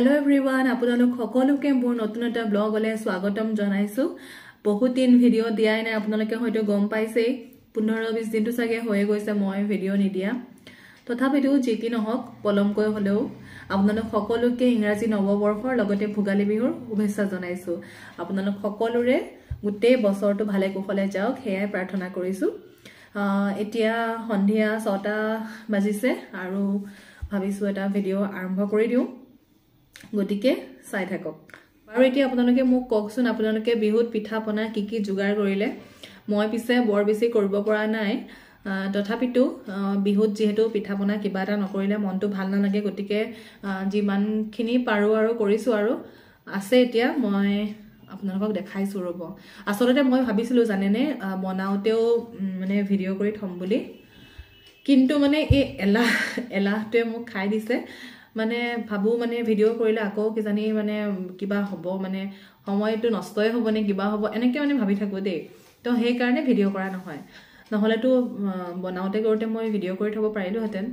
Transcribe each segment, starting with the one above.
Hello everyone, আপোনালোক সকলোকে মোৰ নতুন এটা ব্লগলৈ স্বাগতম জনাইছো। বহুত দিন ভিডিও দিয়াই নাই, আপোনালোকে হয়তো গম পাইছে 15-20 দিনটো চাগে হৈ গৈছে মই ভিডিও নিদিয়া। তথাপিতো যেকি নহওক পলমকৈ হলেও আপোনালোক সকলোকে ইংৰাজী নৱবৰ্ষৰ লগতে ভোগালী বিহুৰ শুভেচ্ছা জনাইছো। আপোনালোক সকলোৰে গোটেই বছৰটো ভালে কুশলে যাওক হেয়াই প্ৰাৰ্থনা কৰিছো। এতিয়া সন্ধিয়া 6টা বাজিছে আৰু ভাবিছো এটা ভিডিও আৰম্ভ কৰি দিও। গতিকে চাই থাকক। আৰু এতিয়া আপোনালোকে মোক কওকচোন আপোনালোকে বিহুত পিঠা পনা কি কি যোগাৰ কৰিলে। মই পিছে বৰ বেছি কৰিব পৰা নাই, তথাপিতো বিহুত যেহেতু পিঠা পনা কিবা এটা নকৰিলে মনটো ভাল নালাগে, গতিকে যিমানখিনি পাৰো আৰু কৰিছো আৰু আছে। এতিয়া মই আপোনালোকক দেখাইছো ৰব। আচলতে মই ভাবিছিলো জানেনে বনাওতেও মানে ভিডিও কৰি থম বুলি, কিন্তু মানে এই এলাহটোৱে মোক খাই দিছে। মানে ভাবো মানে ভিডিও কৰিলে আকৌ কিজানি মানে কিবা হ'ব, মানে সময়টো নষ্টই হ'ব নে কিবা হ'ব এনেকে মানে ভাবি থাকো দেই। তো সেই কাৰণে ভিডিও কৰা নহয়, নহলেতো বনাওতে কৰোতে মই ভিডিও কৰি থব পাৰিলোহেঁতেন।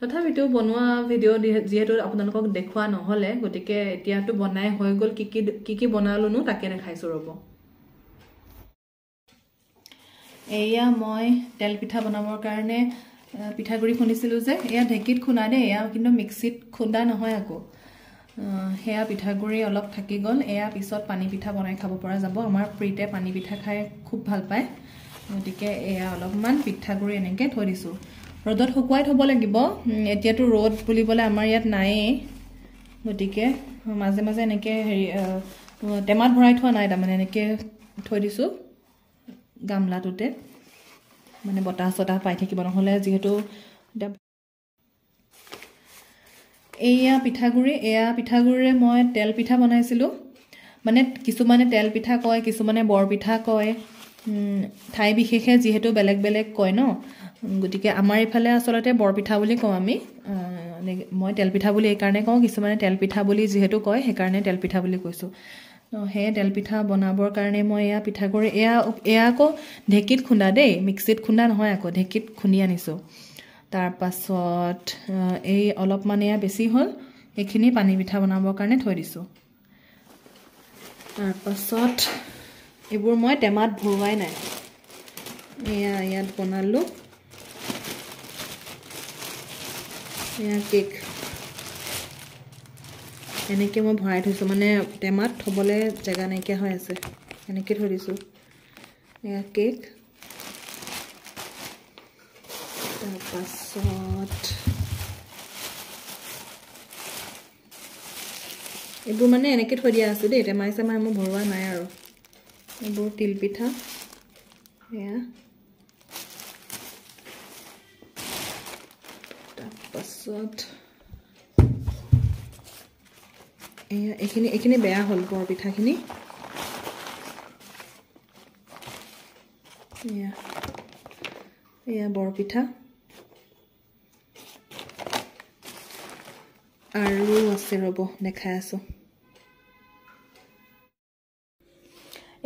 তথাপিতো বনোৱা ভিডিও যিহেতু আপোনালোকক দেখুৱা নহলে, গতিকে এতিয়াতো বনাই হৈ গ'ল। কি কি বনালোনো তাকে দেখাইছো ৰব। এয়া মই তেল পিঠা বনাবৰ কাৰণে পিঠাগুড়ি খুন্দিছিলো যে, এয়া ঢেঁকীত খুন্দা দেই, এয়া কিন্তু মিক্সিত খুন্দা নহয় আকৌ। সেয়া পিঠাগুড়ি অলপ থাকি গ'ল, এয়া পিছত পানী পিঠা বনাই খাব পৰা যাব। আমাৰ প্ৰীতে পানী পিঠা খাই খুব ভাল পায়, গতিকে এয়া অলপমান পিঠাগুড়ি এনেকে থৈ দিছো। ৰ'দত শুকুৱাই থব লাগিব, এতিয়াতো ৰ'দ বুলিবলৈ আমাৰ ইয়াত নায়েই, গতিকে মাজে মাজে এনেকে টেমাত ভৰাই থোৱা নাই, তাৰমানে এনেকে থৈ দিছো গামলাটোতে, মানে বতাহ চতাহ পাই থাকিব নহলে। যিহেতু এয়া পিঠাগুড়িৰে মই তেল পিঠা বনাইছিলো। মানে কিছুমানে তেল পিঠা কয়, কিছুমানে বৰ পিঠা কয়, ঠাই বিশেষে যিহেতু বেলেগ বেলেগ কয় ন, গতিকে আমাৰ এইফালে আচলতে বৰ পিঠা বুলি কওঁ আমি। মই তেল পিঠা বুলি এইকাৰণে কওঁ, কিছুমানে তেল পিঠা বুলি যিহেতু কয় সেইকাৰণে তেল পিঠা বুলি কৈছো। সেই তেল পিঠা বনাবৰ কাৰণে মই এয়া পিঠাগুড়ি এয়া আকৌ ঢেঁকীত খুন্দা দেই, মিক্সিত খুন্দা নহয় আকৌ, ঢেঁকীত খুন্দি আনিছো। তাৰ পাছত এই অলপমান এয়া বেছি হ'ল, এইখিনি পানী পিঠা বনাবৰ কাৰণে থৈ দিছো। তাৰ পাছত এইবোৰ মই টেমাত ভৰোৱাই নাই, এয়া ইয়াত বনালো। এয়া কেক এনেকে মই ভৰাই থৈছো, মানে টেমাত থবলৈ জেগা নাইকিয়া হৈ আছে, এনেকে থৈ দিছো। এয়া কেক, তাৰপাছত এইবোৰ মানে এনেকে থৈ দিয়া আছে দেই, টেমাই চেমাই মোৰ ভৰোৱা নাই। আৰু এইবোৰ তিল পিঠা, এয়া তাৰপাছত এয়া এইখিনি বেয়া হ'ল বৰ পিঠাখিনি। এয়া বৰ পিঠা আৰু আছে ৰব দেখাই আছো।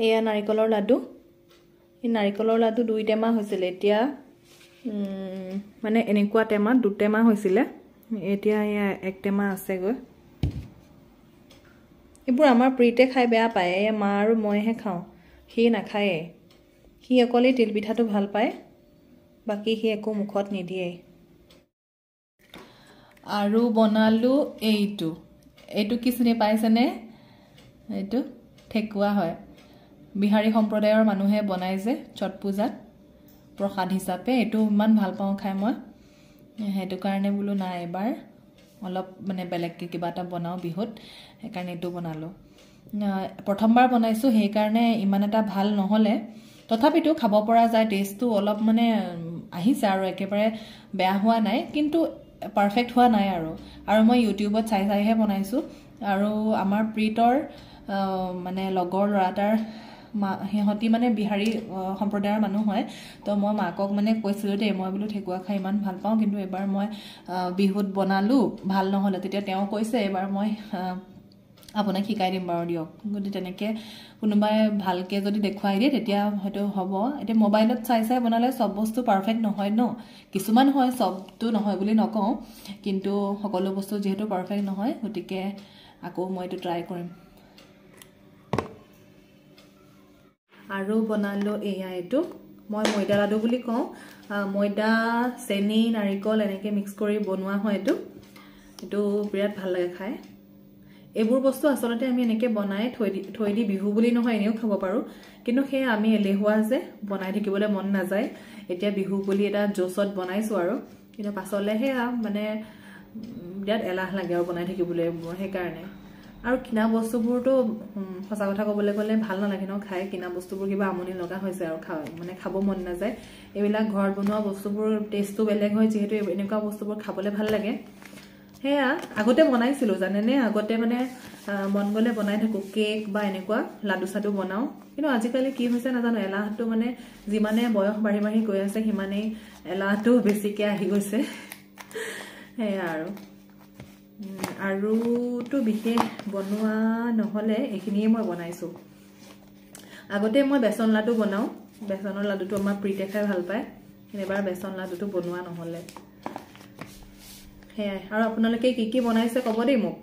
এয়া নাৰিকলৰ লাডু, এই নাৰিকলৰ লাডু 2 টেমা হৈছিলে, এতিয়া মানে এনেকুৱা টেমাত 2 টেমা হৈছিলে, এতিয়া এয়া 1 টেমা আছেগৈ। এইবোৰ আমাৰ প্ৰীতে খাই বেয়া পায়, এয়া মা আৰু মইহে খাওঁ, সি নাখায়ে। সি অকলেই তিল পিঠাটো ভাল পায়, বাকী সি একো মুখত নিদিয়ে। আৰু বনালো এইটো কি চিনি পাইছেনে? এইটো ঠেকুৱা হয়, বিহাৰী সম্প্ৰদায়ৰ মানুহে বনাই যে ছট পূজাত প্ৰসাদ হিচাপে। এইটো ইমান ভাল পাওঁ খাই মই, সেইটো কাৰণে বোলো নাই এবাৰ অলপ মানে বেলেগকৈ কিবা এটা বনাওঁ বিহুত, সেইকাৰণে এইটো বনালো। প্ৰথমবাৰ বনাইছো, সেইকাৰণে ইমান এটা ভাল নহলে, তথাপিতো খাব পৰা যায়, টেষ্টটো অলপ মানে আহিছে আৰু একেবাৰে বেয়া হোৱা নাই, কিন্তু পাৰফেক্ট হোৱা নাই। আৰু মই ইউটিউবত চাইহে বনাইছো। আৰু আমাৰ প্ৰীতৰ মানে লগৰ ল'ৰাটাৰ সিহঁতি মানে বিহাৰী সম্প্ৰদায়ৰ মানুহ হয়, তো মই মাকক মানে কৈছিলো দেই, মই বোলো ঠেকুৱা খাই ইমান ভাল পাওঁ, কিন্তু এবাৰ মই বিহুত বনালো ভাল নহলে। তেতিয়া তেওঁ কৈছে এবাৰ মই আপোনাক শিকাই দিম বাৰু দিয়ক। গতিকে তেনেকে কোনোবাই ভালকে যদি দেখুৱাই দিয়ে তেতিয়া হয়তো হ'ব। এতিয়া মোবাইলত চাই বনালে চব বস্তু পাৰফেক্ট নহয় ন, কিছুমান হয়, চবটো নহয় বুলি নকওঁ, কিন্তু সকলো বস্তু যিহেতু পাৰফেক্ট নহয়, গতিকে আকৌ মই এইটো ট্ৰাই কৰিম আৰু বনালো এয়া এইটো মই ময়দা লাডু বুলি কওঁ ময়দা চেনি নাৰিকল এনেকে মিক্স কৰি বনোৱা হয় এইটো বিৰাট ভাল লাগে খাই এইবোৰ বস্তু আসলতে আমি এনেকে বনাই থৈ দি বিহু বুলি নহয় এনেও খাব পাৰো কিন্তু হে আমি এলেহুৱা যে বনাই থাকিবলৈ মন নাযায় এতিয়া বিহু বুলি এটা জোছত বনাইছো আৰু কিন্তু পাছলে হে মানে বিৰাট এলাহ লাগে আৰু বনাই থাকিবলৈ সেই কাৰণে আৰু কিনা বস্তুবোৰটো সঁচা কথা ক'বলৈ গ'লে ভাল নালাগে ন খাই কিনা বস্তুবোৰ কিবা আমনি লগা হৈছে আৰু মানে খাব মন নাযায় এইবিলাক ঘৰত বনোৱা বস্তুবোৰ টেষ্টটো বেলেগ হয় যিহেতু এনেকুৱা বস্তুবোৰ খাবলৈ ভাল লাগে হেয়া আগতে বনাইছিলো জানেনে আগতে মানে মন গলে বনাই থাকো কেক বা এনেকুৱা লাডু সাডু বনাও কিন্তু আজিকালি কি হৈছে নাজানো এলাহটো মানে যিমানে বয়স বাঢ়ি বাঢ়ি গৈ আছে সিমানেই এলাহটো বেছিকে আহি গৈছে হেয়া আৰু তো বিশেষ বনোৱা নহলে এইখিনিয়ে মই বনাইছো আগতে মই বেসন লাডু বনাও বেসনৰ লাডুটো আমাৰ প্ৰীতে খাই ভাল পায় এবাৰ বেসন লাডুটো বনোৱা নহলে হেয়া আৰু আপোনালোকে কি কি বনাইছে ক'ব দেই মোক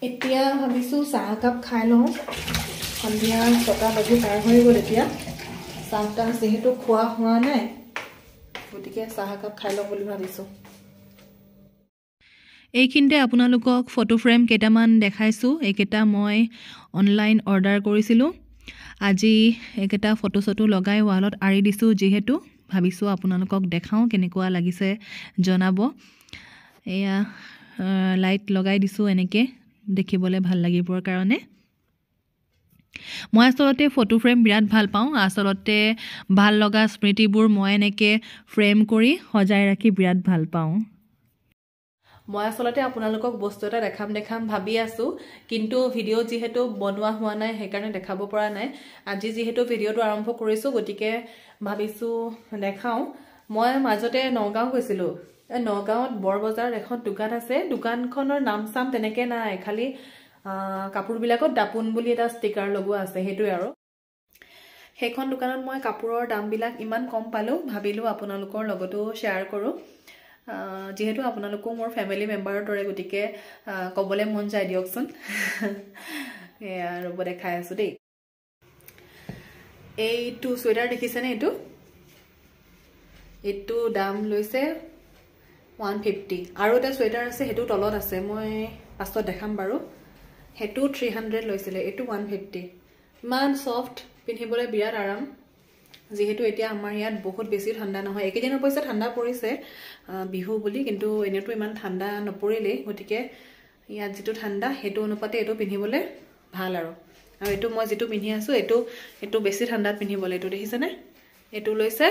এতিয়া ভাবিছো চাহ কাপ খাই লওঁ সন্ধিয়া 6টা বাজি পাৰ হৈ গ'ল এতিয়া চাহটা যেহেতু খোৱা হোৱা নাই গতিকে চাহ কাপ খাই লওঁ বুলি ভাবিছো এইখিনিতে আপোনালোকক ফটো ফ্ৰেম কেইটামান দেখাইছো এইকেইটা মই অনলাইন অৰ্ডাৰ কৰিছিলো আজি এইকেইটা ফটো চটো লগাই ৱালত আৰি দিছো যিহেতু ভাবিছো আপোনালোকক দেখাও কেনেকুৱা লাগিছে জনাব এয়া লাইট লগাই দিছো এনেকে দেখিবলৈ ভাল লাগিবৰ কাৰণে মই আসলতে ফটো ফ্ৰেম বিৰাট ভাল পাওঁ আসলতে ভাল লগা স্মৃতিবোৰ মই এনেকে ফ্ৰেম কৰি সজাই ৰাখি বিৰাট ভাল পাওঁ মই আসলতে আপোনালোকক বস্তু এটা দেখাম ভাবি আছো কিন্তু ভিডিও যেহেতু বনোৱা হোৱা নাই হেকাৰণে দেখাব পৰা নাই আজি যেহেতু ভিডিওটো আৰম্ভ কৰিছো গতিকে ভাবিছো দেখাও মই মাজতে নগাঁও গৈছিলো নগাঁৱত বৰবজাৰ এখন দোকান আছে দোকানখনৰ নাম সাম তেনেকে নাই খালি কাপোৰ বিলাকত দাপুন বুলি এটা ষ্টিকাৰ লগোৱা আছে হেতুই আৰু হেখন দোকানত মই কাপোৰৰ দাম বিলাক ইমান কম পালো ভাবিলো আপোনালোকৰ লগতো শেয়াৰ কৰো যেহেতু আপোনালোকো মোৰ ফ্যামিলি মেম্বাৰৰ দৰে গতিকে কবলে মন যায় দিয়কচোন এয়া ৰব দেখাই আছো দেই এইটো সোয়েটাৰ দেখিছেনে এইটো দাম লৈছে 150 আৰু এটা সোয়েটাৰ আছে হেতু তলত আছে মই পাছত দেখাম বাৰু হেতু 300 লৈছিলে এইটো 150 মান সফট পিন্ধিবলৈ বিৰাট আৰাম যেহেতু এতিয়া আমাৰ ইয়াত বহুত বেছি ঠাণ্ডা নহয় একেদিনৰ পইচা ঠাণ্ডা পৰিছে বিহু বুলি কিন্তু এনেটো ইমান ঠাণ্ডা নপৰিলে গতিকে ইয়াত যেটো ঠাণ্ডা হেতু অনুপাতে এটো পিন্ধিবলৈ ভাল আৰু এটো মই যেটো পিন্ধি আছো এটো বেছি ঠাণ্ডাত পিন্ধিবলৈ এটো দেখিছেনে এটো লৈছে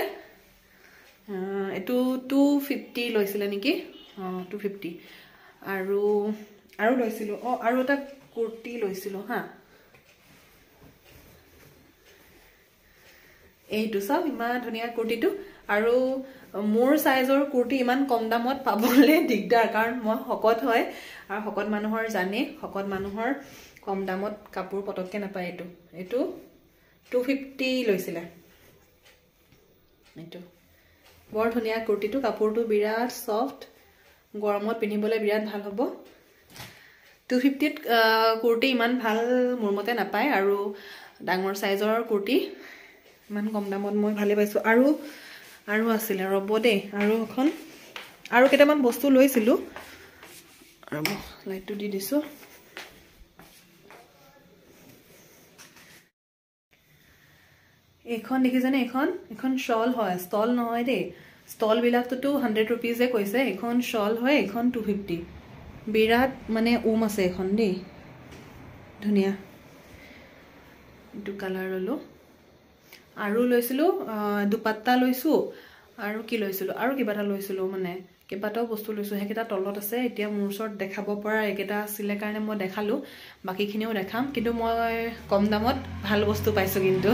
এটো 250 লৈছিলে নেকি 250 আৰু লৈছিলো আৰু এটা কুৰ্তি লৈছিলো হা এইটো সব ইমান ধুনিয়া কুৰ্তিটো আৰু মোৰ সাইজৰ কুৰ্তি ইমান কম দামত পাবলে দিগদাৰ কাৰণ মই হকত হয় আৰু হকত মানুহৰ জানে হকত মানুহৰ কম দামত কাপোৰ পটককে নাপায় এইটো 250 লৈছিলে এইটো বৰ ধুনিয়া কুৰ্তিটো কাপোৰটো বিৰাট সফট গৰমত পিন্ধিবলৈ বিৰাট ভাল হ'ব 250 ত কুৰ্তি ইমান ভাল মোৰ মতে নাপায় আৰু ডাঙৰ সাইজৰ কুৰ্তি ইমান কম দামত মই ভালে পাইছো আৰু আছিল ৰব দেই আৰু এখন আৰু কেটামান বস্তু লৈছিলো ৰব লাইটটো দি দিছো এখন দেখিছেনে এখন শল হয় ষ্টল নহয় দেই ষ্টল বিলাকটো 100 रुपीस এ কৈছে এখন শল হয় এখন 250 বিৰাট মানে আছে এখন দেই ধুনিয়া এইটো কালাৰ ললো আৰু লৈছিলো দুপাট্টা লৈছো আৰু কি লৈছিলো আৰু কিবাটা লৈছিলো মানে কেবাটাও বস্তু লৈছো হেকেটা তলত আছে এতিয়া মোৰ ওচৰত দেখাব পৰা একেটা আছিল কাৰণে মই দেখালো বাকিখিনিও দেখাম কিন্তু মই কম দামত ভাল বস্তু পাইছো কিন্তু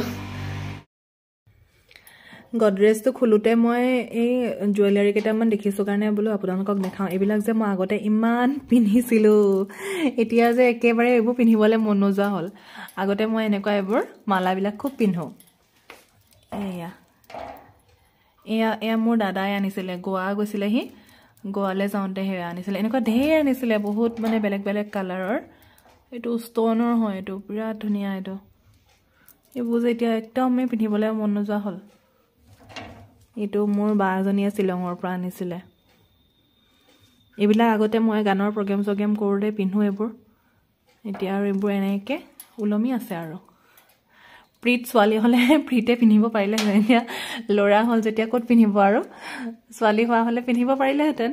গডৰেজটো খুলুতে মই এই জুৱেলাৰী কেটামান দেখিছো কাৰণে বলো আপোনালোকক দেখাও এবিলাক যে মই আগতে ইমান পিন্ধিছিলো এতিয়া যে একেবাৰে এইবোৰ পিন্ধিবলৈ মন নোযোৱা হল আগতে মই এনেকুৱা এইবোৰ মালা বিলাক খুব পিন্ধো এয়া মোৰ দাদাই আনিছিলে গোৱা গৈছিলেহি গোৱালে যাওঁতে সেয়া আনিছিলে এনেকুৱা ঢেৰ আনিছিলে বহুত মানে বেলেগ বেলেগ কালাৰৰ এইটো ষ্টনৰ হয় এইটো বিৰাট ধুনীয়া এইটো এইবোৰ যে এতিয়া একদমেই পিন্ধিবলৈ মন নোযোৱা হ'ল এইটো মোৰ বা এজনীয়ে শ্বিলঙৰ পৰা আনিছিলে এইবিলাক আগতে মই গানৰ প্ৰগ্ৰেম কৰোঁতে পিন্ধো এইবোৰ এতিয়া আৰু এইবোৰ এনেকৈ ওলমি আছে আৰু প্ৰীত ছোৱালী হ'লে প্ৰীতে পিন্ধিব পাৰিলেহেঁতেন এতিয়া ল'ৰা হ'ল যেতিয়া ক'ত পিন্ধিব আৰু ছোৱালী হোৱা হ'লে পিন্ধিব পাৰিলেহেঁতেন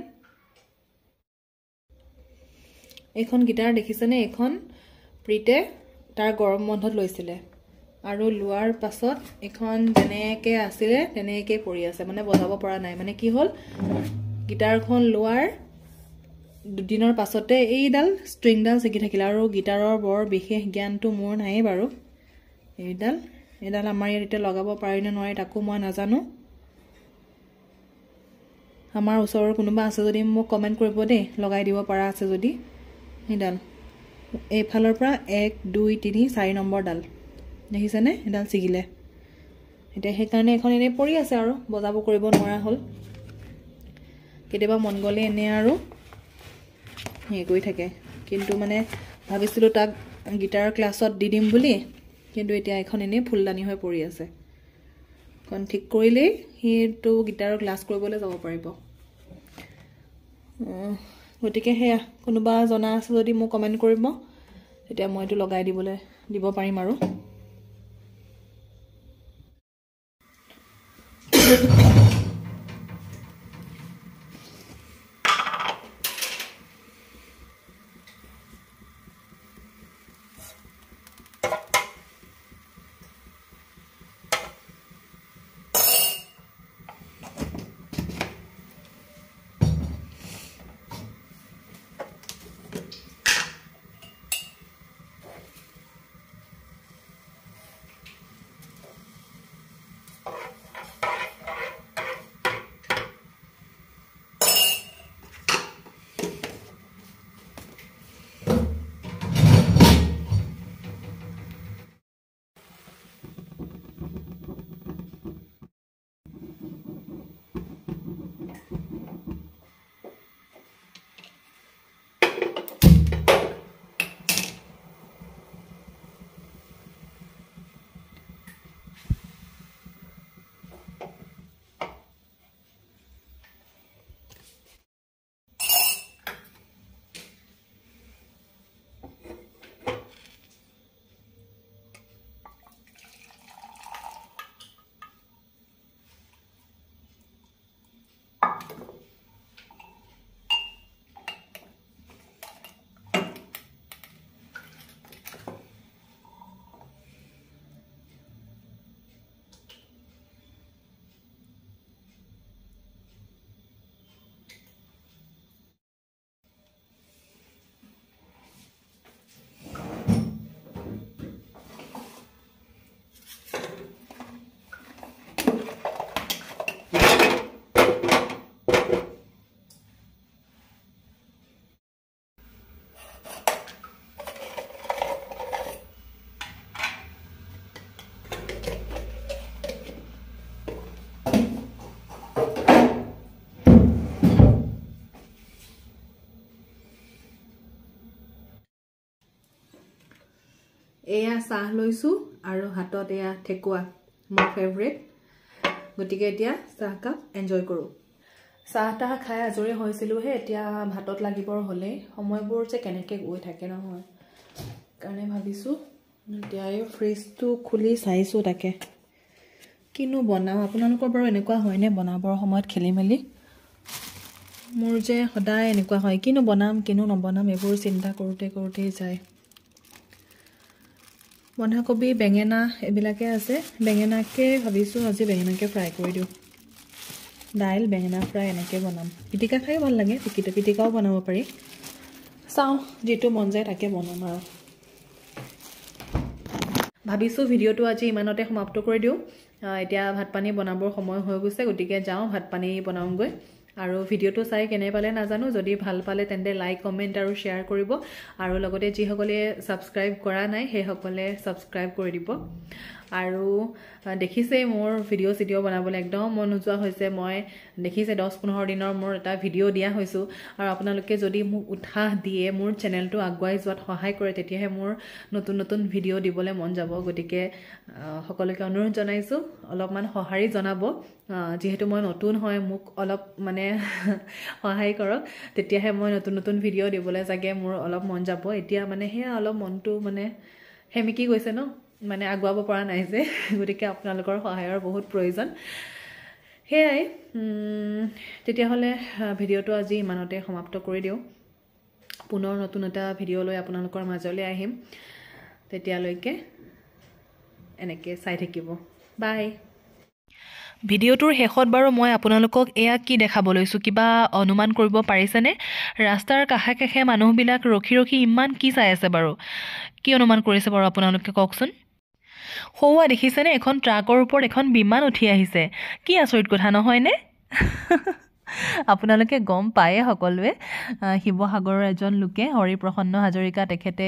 এইখন গিটাৰ দেখিছেনে এইখন প্ৰীতে তাৰ গৰম বন্ধত লৈছিলে আৰু লোৱাৰ পাছত এখন যেনেকৈ আছিলে তেনেকৈ পৰি আছে মানে বজাব পৰা নাই মানে কি হ'ল গিটাৰখন লোৱাৰ দুদিনৰ পাছতে এইডাল ষ্ট্ৰিংডাল ছিগি থাকিলে আৰু গিটাৰৰ বৰ বিশেষ জ্ঞানটো মোৰ নাইয়ে বাৰু এইডাল আমাৰ ইয়াত এতিয়া লগাব পাৰি নে নোৱাৰি তাকো মই নাজানো আমাৰ ওচৰৰ কোনোবা আছে যদি মোক কমেণ্ট কৰিব দেই লগাই দিব পৰা আছে যদি এইডাল এইফালৰ পৰা 1 2 3 4 নম্বৰ ডাল দেখিছেনে এডাল ছিগিলে এতিয়া সেইকাৰণে এখন এনেই পৰি আছে আৰু বজাব কৰিব নোৱাৰা হ'ল কেতিয়াবা মন গ'লে এনে আৰু হে কৰি থাকে কিন্তু মানে ভাবিছিলোঁ তাক গিটাৰ ক্লাছত দি দিম বুলি কিন্তু এতিয়া এখন এনেই ফুলদানি হৈ পৰি আছে এখন ঠিক কৰিলেই সেইটো গিটাৰৰ ক্লাছ কৰিবলৈ যাব পাৰিব গতিকে সেয়া কোনোবা জনা আছে যদি মোক কমেণ্ট কৰিব তেতিয়া মই এইটো লগাই দিব পাৰিম আৰু এয়া চাহ লৈছো আৰু হাতত এয়া ঠেকুৱা মোৰ ফেভাৰিট গতিকে এতিয়া চাহ কাপ এনজয় কৰো চাহটা খাই আজৰি হৈছিলো হে এতিয়া ভাতত লাগিবৰ হলে সময়বোৰ যে কেনেকৈ গৈ থাকে নহয় কাৰণে ভাবিছো এতিয়া এই ফ্ৰিজটো খুলি চাইছো তাকে কিনো বনাও আপোনালোকৰ বাৰু এনেকুৱা হয়নে বনাবৰ সময়ত খেলি মেলি মোৰ যে সদায় এনেকুৱা হয় কিনো বনাম কিনো নবনাম এইবোৰ চিন্তা কৰোঁতে যায় বন্ধাকবি বেঙেনা এবিলাকে আছে বেঙেনাকে ভাবিছো আজি বেঙেনাকে ফ্ৰাই কৰি দিও দাইল বেঙেনা ফ্ৰাই এনেকে বনাম পিটিকা খাই ভাল লাগে পিটিকাও বনাব পাৰি চাও যেটো মন যায় তাকে বনাম আৰু ভাবিছো ভিডিওটো আজি ইমানতে সমাপ্ত কৰি দিও এতিয়া ভাত পানী বনাবৰ সময় হৈ গৈছে গতিকে যাও ভাত পানী বনাওঁগৈ আৰু ভিডিওটো চাই কেনে পালে নাজানো যদি ভাল পালে তেন্তে লাইক কমেন্ট আৰু শেয়াৰ কৰিব আৰু লগতে যি সকলে সাবস্ক্ৰাইব কৰা নাই সেই সকলে সাবস্ক্ৰাইব কৰি দিব আৰু দেখিছে মোৰ ভিডিঅ' বনাবলৈ একদম মন নোযোৱা হৈছে মই দেখিছে 10-15 দিনৰ মোৰ এটা ভিডিঅ' দিয়া হৈছোঁ আৰু আপোনালোকে যদি মোক উৎসাহ দিয়ে মোৰ চেনেলটো আগুৱাই যোৱাত সহায় কৰে তেতিয়াহে মোৰ নতুন ভিডিঅ' দিবলৈ মন যাব গতিকে সকলোকে অনুৰোধ জনাইছোঁ অলপমান সঁহাৰি জনাব যেহেতু মই নতুন হয় মোক অলপ মানে সহায় কৰক তেতিয়াহে মই নতুন ভিডিঅ' দিবলৈ চাগে মোৰ অলপ মন যাব এতিয়া মানে হেয়া অলপ মনটো মানে হেমিকি গৈছে ন মানে আগুৱাব পৰা নাই যে গতিকে আপোনালোকৰ সহায়ৰ বহুত প্ৰয়োজন হেয়াই তেতিয়াহ'লে ভিডিঅ'টো আজি ইমানতে সমাপ্ত কৰি দিওঁ পুনৰ নতুন এটা ভিডিঅ' লৈ আপোনালোকৰ মাজলৈ আহিম তেতিয়ালৈকে এনেকৈ চাই থাকিব বাই ভিডিঅ'টোৰ শেষত বাৰু মই আপোনালোকক এয়া কি দেখাব লৈছোঁ কিবা অনুমান কৰিব পাৰিছেনে ৰাস্তাৰ কাষে মানুহবিলাক ৰখি ইমান কি চাই আছে বাৰু কি অনুমান কৰিছে বাৰু আপোনালোকে কওকচোন হৌৱা দেখিছেনে এখন ট্ৰাকৰ ওপৰত এখন বিমান উঠি আহিছে কি আচৰিত কথা নহয়নে আপোনালোকে গম পায়ে সকলোৱে শিৱসাগৰৰ এজন লোকে হৰিপ্ৰসন্ন হাজৰিকা তেখেতে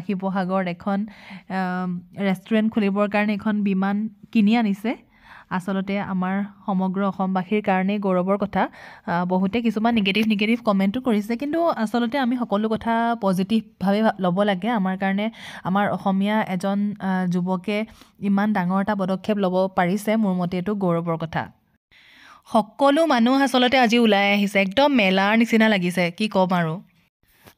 শিৱসাগৰত এখন ৰেষ্টুৰেণ্ট খুলিবৰ কাৰণে এখন বিমান কিনি আনিছে আসলতে আমাৰ সমগ্ৰ অসমবাসীৰ কাৰণে গৌৰৱৰ কথা বহুতে কিছুমান নিগেটিভ কমেণ্টও কৰিছে কিন্তু আসলতে আমি সকলো কথা পজিটিভভাৱে ল'ব লাগে আমাৰ কাৰণে আমাৰ অসমীয়া এজন যুৱকে ইমান ডাঙৰ এটা পদক্ষেপ ল'ব পাৰিছে মোৰ মতে এইটো গৌৰৱৰ কথা সকলো মানুহ আসলতে আজি ওলাই আহিছে একদম মেলাৰ নিচিনা লাগিছে কি ক'ম আৰু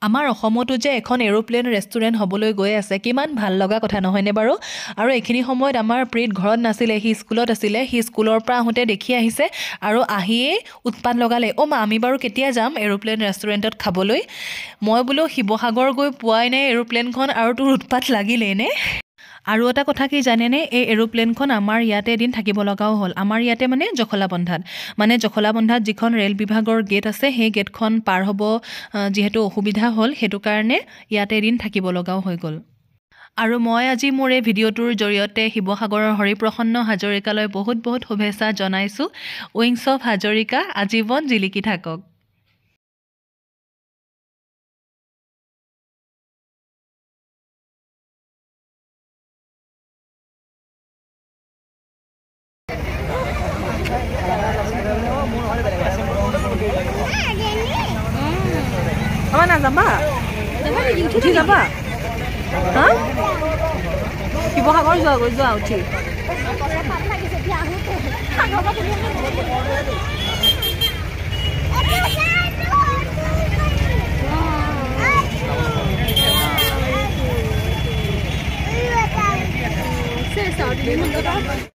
আমাৰ অসমতো যে এখন এৰোপ্লেন ৰেষ্টুৰেণ্ট হ'বলৈ গৈ আছে কিমান ভাল লগা কথা নহয়নে বাৰু আৰু এইখিনি সময়ত আমাৰ প্ৰীত ঘৰত নাছিলে সি স্কুলত আছিলে সি স্কুলৰ পৰা আহোঁতে দেখি আহিছে আৰু আহিয়েই উৎপাত লগালে মা আমি বাৰু কেতিয়া যাম এৰোপ্লেন ৰেষ্টুৰেণ্টত খাবলৈ মই বোলো শিৱসাগৰ গৈ পোৱাই নাই এৰোপ্লেনখন আৰু তোৰ উৎপাত লাগিলেই নে আৰু এটা কথা কি জানেনে এই এৰোপ্লেনখন আমাৰ ইয়াতে এদিন থাকিব লগাও হ'ল আমাৰ ইয়াতে মানে জখলাবন্ধাত যিখন ৰেল বিভাগৰ গেট আছে সেই গেটখন পাৰ হ'ব যিহেতু অসুবিধা হ'ল সেইটো কাৰণে ইয়াতে এদিন থাকিব লগাও হৈ গ'ল আৰু মই আজি মোৰ এই ভিডিঅ'টোৰ জৰিয়তে শিৱসাগৰৰ হৰিপ্ৰসন্ন হাজৰিকালৈ বহুত শুভেচ্ছা জনাইছোঁ উইংছ অফ হাজৰিকা আজীৱন জিলিকি থাকক Apa nak zamba? Uci zamba? Hah? Ibu kakak jual uci. Saya